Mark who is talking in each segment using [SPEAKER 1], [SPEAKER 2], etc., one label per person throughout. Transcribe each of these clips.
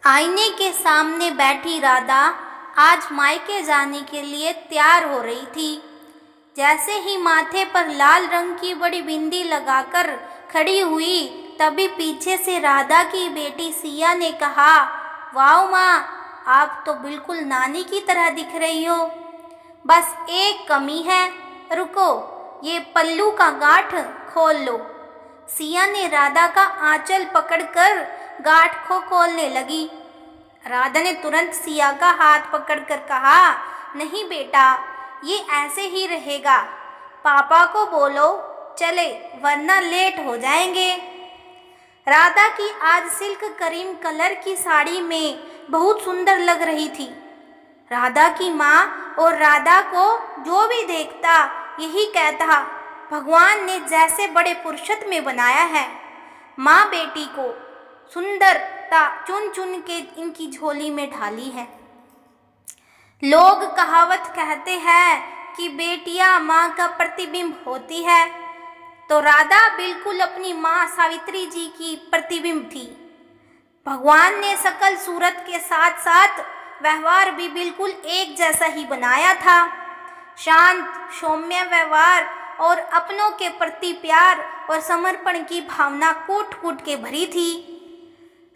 [SPEAKER 1] आईने के सामने बैठी राधा आज मायके जाने के लिए तैयार हो रही थी। जैसे ही माथे पर लाल रंग की बड़ी बिंदी लगाकर खड़ी हुई, तभी पीछे से राधा की बेटी सिया ने कहा, वाह माँ, आप तो बिल्कुल नानी की तरह दिख रही हो। बस एक कमी है, रुको, ये पल्लू का गांठ खोल लो। सिया ने राधा का आंचल पकड़कर गांठ को खोलने लगी। राधा ने तुरंत सिया का हाथ पकड़कर कहा, नहीं बेटा, ये ऐसे ही रहेगा। पापा को बोलो चले, वरना लेट हो जाएंगे। राधा की आज सिल्क करीम कलर की साड़ी में बहुत सुंदर लग रही थी। राधा की माँ और राधा को जो भी देखता यही कहता, भगवान ने जैसे बड़े फुर्सत में बनाया है। माँ बेटी को सुंदरता चुन चुन के इनकी झोली में ढाली है। लोग कहावत कहते हैं कि बेटियां माँ का प्रतिबिंब होती है, तो राधा बिल्कुल अपनी माँ सावित्री जी की प्रतिबिंब थी। भगवान ने सकल सूरत के साथ साथ व्यवहार भी बिल्कुल एक जैसा ही बनाया था। शांत सौम्य व्यवहार और अपनों के प्रति प्यार और समर्पण की भावना कूट कूट के भरी थी।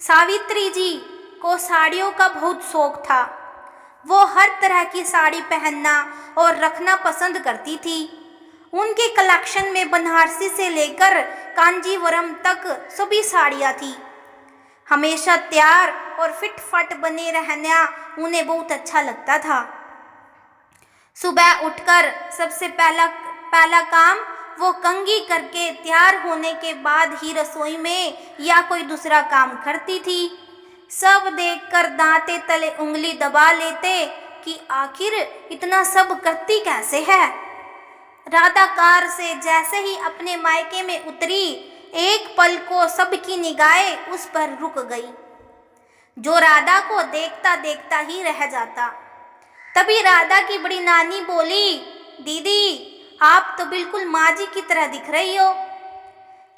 [SPEAKER 1] सावित्री जी को साड़ियों का बहुत शौक था। वो हर तरह की साड़ी पहनना और रखना पसंद करती थी। उनके कलेक्शन में बनारसी से लेकर कांजीवरम तक सभी साड़ियाँ थी। हमेशा तैयार और फिट फाट बने रहना उन्हें बहुत अच्छा लगता था। सुबह उठकर सबसे पहला काम वो कंघी करके तैयार होने के बाद ही रसोई में या कोई दूसरा काम करती थी। सब देखकर दांते तले उंगली दबा लेते कि आखिर इतना सब करती कैसे है। राधा कार से जैसे ही अपने मायके में उतरी, एक पल को सबकी निगाहें उस पर रुक गई, जो राधा को देखता देखता ही रह जाता। तभी राधा की बड़ी नानी बोली, दीदी, आप तो बिल्कुल माँ जी की तरह दिख रही हो,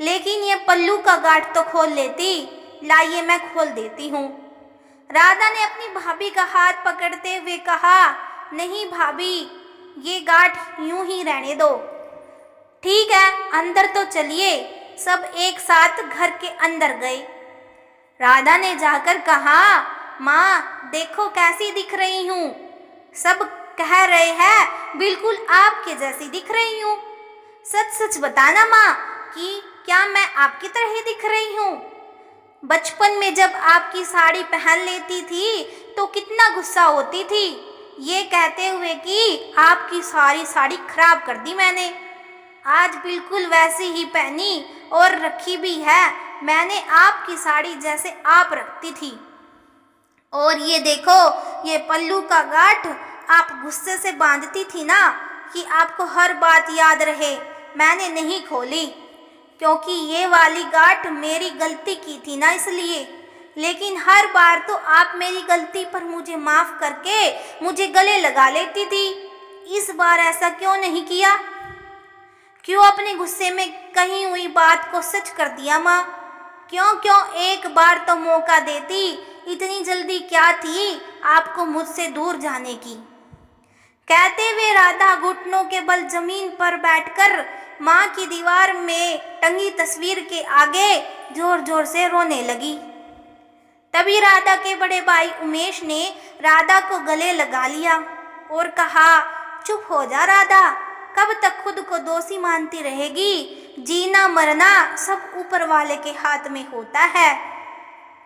[SPEAKER 1] लेकिन ये पल्लू का गांठ तो खोल लेती। लाइए मैं खोल देती हूँ। राधा ने अपनी भाभी का हाथ पकड़ते हुए कहा, नहीं भाभी, ये गांठ यूं ही रहने दो। ठीक है, अंदर तो चलिए। सब एक साथ घर के अंदर गए। राधा ने जाकर कहा, माँ देखो कैसी दिख रही हूँ। सब कह रहे हैं बिल्कुल आपके जैसी दिख रही हूँ। सच सच बताना माँ कि क्या मैं आपकी तरह ही दिख रही हूँ। बचपन में जब आपकी साड़ी पहन लेती थी तो कितना गुस्सा होती थी, ये कहते हुए कि आपकी सारी साड़ी खराब कर दी मैंने। आज बिल्कुल वैसी ही पहनी और रखी भी है मैंने, आपकी साड़ी जैसे आप रखती थी। और ये देखो, ये पल्लू का गांठ आप गुस्से से बांधती थी ना कि आपको हर बात याद रहे, मैंने नहीं खोली क्योंकि ये वाली गांठ मेरी गलती की थी ना, इसलिए। लेकिन हर बार तो आप मेरी गलती पर मुझे माफ़ करके मुझे गले लगा लेती थी। इस बार ऐसा क्यों नहीं किया? क्यों अपने गुस्से में कही हुई बात को सच कर दिया माँ? क्यों एक बार तो मौका देती। इतनी जल्दी क्या थी आपको मुझसे दूर जाने की? कहते हुए राधा घुटनों के बल जमीन पर बैठकर माँ की दीवार में टंगी तस्वीर के आगे जोर जोर से रोने लगी। तभी राधा के बड़े भाई उमेश ने राधा को गले लगा लिया और कहा, चुप हो जा राधा, कब तक खुद को दोषी मानती रहेगी? जीना मरना सब ऊपर वाले के हाथ में होता है।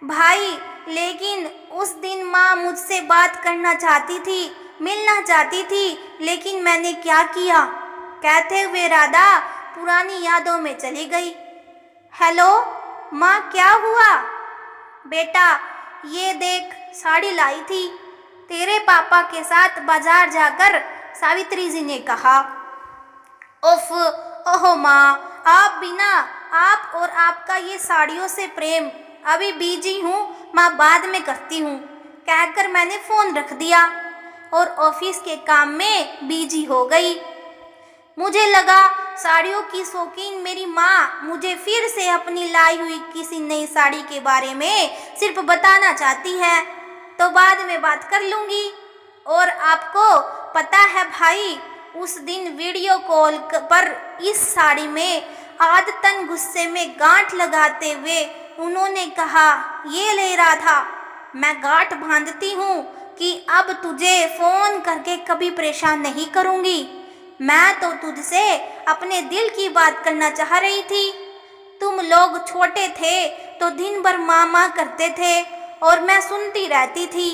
[SPEAKER 1] भाई, लेकिन उस दिन माँ मुझसे बात करना चाहती थी, मिलना चाहती थी, लेकिन मैंने क्या किया? कहते हुए राधा पुरानी यादों में चली गई। हेलो माँ, क्या हुआ? बेटा, ये देख, साड़ी लाई थी तेरे पापा के साथ बाजार जाकर, सावित्री जी ने कहा। उफ, ओहो माँ, आप बिना, आप और आपका ये साड़ियों से प्रेम, अभी बिजी हूँ माँ, बाद में करती हूँ, कहकर मैंने फ़ोन रख दिया और ऑफिस के काम में बिजी हो गई। मुझे लगा साड़ियों की शौकीन मेरी माँ मुझे फिर से अपनी लाई हुई किसी नई साड़ी के बारे में सिर्फ बताना चाहती है, तो बाद में बात कर लूँगी। और आपको पता है भाई, उस दिन वीडियो कॉल पर इस साड़ी में आदतन गुस्से में गांठ लगाते हुए उन्होंने कहा, ये ले राधा, मैं गांठ बांधती हूँ कि अब तुझे फ़ोन करके कभी परेशान नहीं करूँगी। मैं तो तुझसे अपने दिल की बात करना चाह रही थी। तुम लोग छोटे थे तो दिन भर माँ करते थे और मैं सुनती रहती थी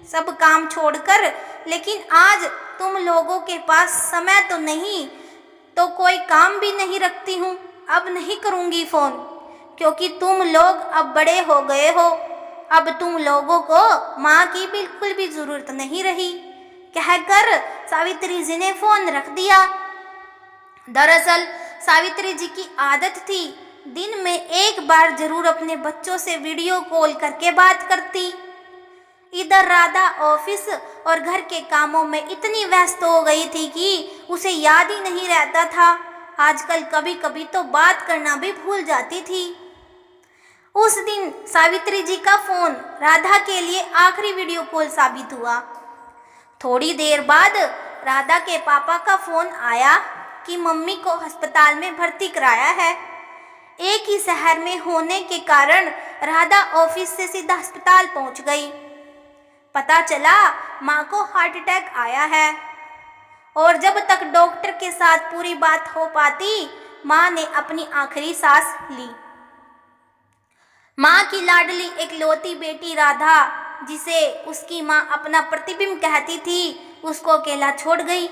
[SPEAKER 1] सब काम छोड़कर, लेकिन आज तुम लोगों के पास समय तो नहीं, तो कोई काम भी नहीं रखती हूँ। अब नहीं करूँगी फ़ोन, क्योंकि तुम लोग अब बड़े हो गए हो। अब तुम लोगों को माँ की बिल्कुल भी ज़रूरत नहीं रही, कहकर सावित्री जी ने फ़ोन रख दिया। दरअसल सावित्री जी की आदत थी दिन में एक बार जरूर अपने बच्चों से वीडियो कॉल करके बात करती। इधर राधा ऑफिस और घर के कामों में इतनी व्यस्त हो गई थी कि उसे याद ही नहीं रहता था। आजकल कभी कभी तो बात करना भी भूल जाती थी। उस दिन सावित्री जी का फ़ोन राधा के लिए आखिरी वीडियो कॉल साबित हुआ। थोड़ी देर बाद राधा के पापा का फ़ोन आया कि मम्मी को अस्पताल में भर्ती कराया है। एक ही शहर में होने के कारण राधा ऑफिस से सीधा अस्पताल पहुंच गई। पता चला माँ को हार्ट अटैक आया है, और जब तक डॉक्टर के साथ पूरी बात हो पाती, माँ ने अपनी आखिरी सांस ली। माँ की लाडली एकलौती बेटी राधा, जिसे उसकी माँ अपना प्रतिबिंब कहती थी, उसको अकेला छोड़ गई।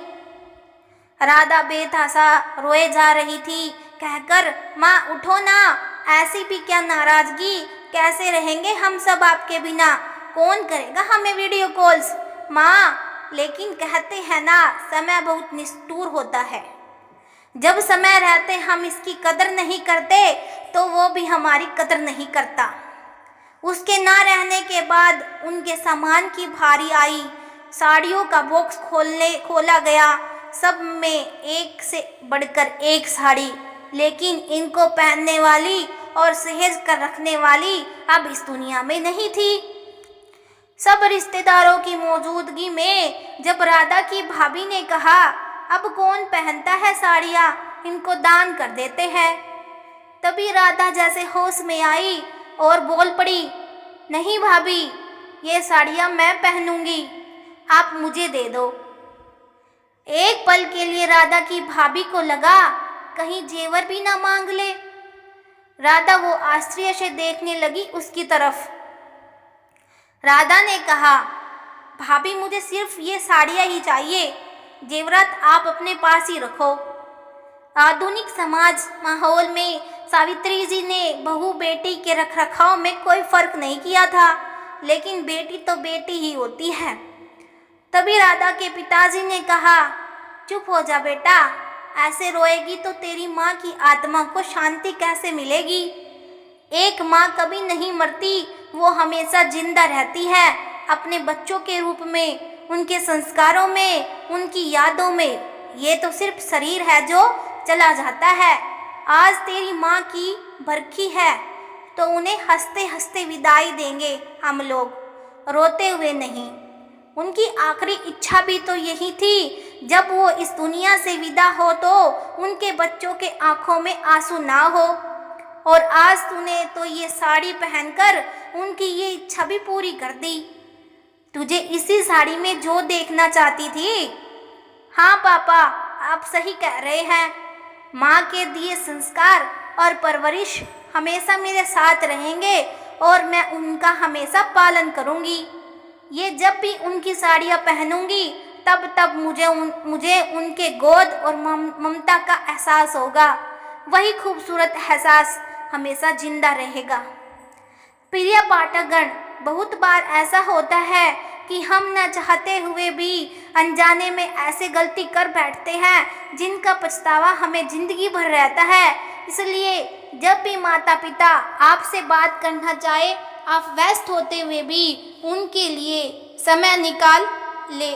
[SPEAKER 1] राधा बेतहासा रोए जा रही थी, कहकर, माँ उठो ना, ऐसी भी क्या नाराजगी, कैसे रहेंगे हम सब आपके बिना, कौन करेगा हमें वीडियो कॉल्स माँ। लेकिन कहते हैं ना, समय बहुत निष्ठुर होता है। जब समय रहते हम इसकी कदर नहीं करते तो वो भी हमारी कदर नहीं करता। उसके ना रहने के बाद उनके सामान की भारी आई। साड़ियों का बॉक्स खोला गया, सब में एक से बढ़कर एक साड़ी, लेकिन इनको पहनने वाली और सहेज कर रखने वाली अब इस दुनिया में नहीं थी। सब रिश्तेदारों की मौजूदगी में जब राधा की भाभी ने कहा, अब कौन पहनता है साड़ियाँ, इनको दान कर देते हैं, तभी राधा जैसे होश में आई और बोल पड़ी, नहीं भाभी, ये साड़ियाँ मैं पहनूंगी, आप मुझे दे दो। एक पल के लिए राधा की भाभी को लगा कहीं जेवर भी ना मांग ले। राधा वो आश्चर्य से देखने लगी उसकी तरफ। राधा ने कहा, भाभी मुझे सिर्फ ये साड़ियाँ ही चाहिए, जेवरात आप अपने पास ही रखो। आधुनिक समाज माहौल में सावित्री जी ने बहू बेटी के रखरखाव में कोई फर्क नहीं किया था, लेकिन बेटी तो बेटी ही होती है। तभी राधा के पिताजी ने कहा, चुप हो जा बेटा, ऐसे रोएगी तो तेरी माँ की आत्मा को शांति कैसे मिलेगी। एक माँ कभी नहीं मरती, वो हमेशा जिंदा रहती है, अपने बच्चों के रूप में, उनके संस्कारों में, उनकी यादों में। ये तो सिर्फ शरीर है जो चला जाता है। आज तेरी माँ की बरखी है तो उन्हें हंसते हंसते विदाई देंगे हम लोग, रोते हुए नहीं। उनकी आखिरी इच्छा भी तो यही थी, जब वो इस दुनिया से विदा हो तो उनके बच्चों के आंखों में आंसू ना हो। और आज तूने तो ये साड़ी पहनकर उनकी ये इच्छा भी पूरी कर दी। तुझे इसी साड़ी में जो देखना चाहती थी। हाँ पापा, आप सही कह रहे हैं। माँ के दिए संस्कार और परवरिश हमेशा मेरे साथ रहेंगे और मैं उनका हमेशा पालन करूँगी। ये जब भी उनकी साड़ियाँ पहनूंगी तब मुझे उनके गोद और ममता का एहसास होगा। वही खूबसूरत एहसास हमेशा जिंदा रहेगा। प्रिय पाठकगण, बहुत बार ऐसा होता है कि हम न चाहते हुए भी अनजाने में ऐसे गलती कर बैठते हैं जिनका पछतावा हमें जिंदगी भर रहता है। इसलिए जब भी माता पिता आपसे बात करना चाहे, आप व्यस्त होते हुए भी उनके लिए समय निकाल ले।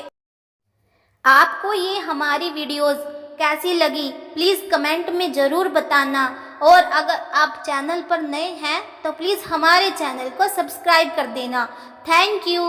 [SPEAKER 1] आपको ये हमारी वीडियोस कैसी लगी प्लीज़ कमेंट में ज़रूर बताना। और अगर आप चैनल पर नए हैं तो प्लीज़ हमारे चैनल को सब्सक्राइब कर देना। Thank you.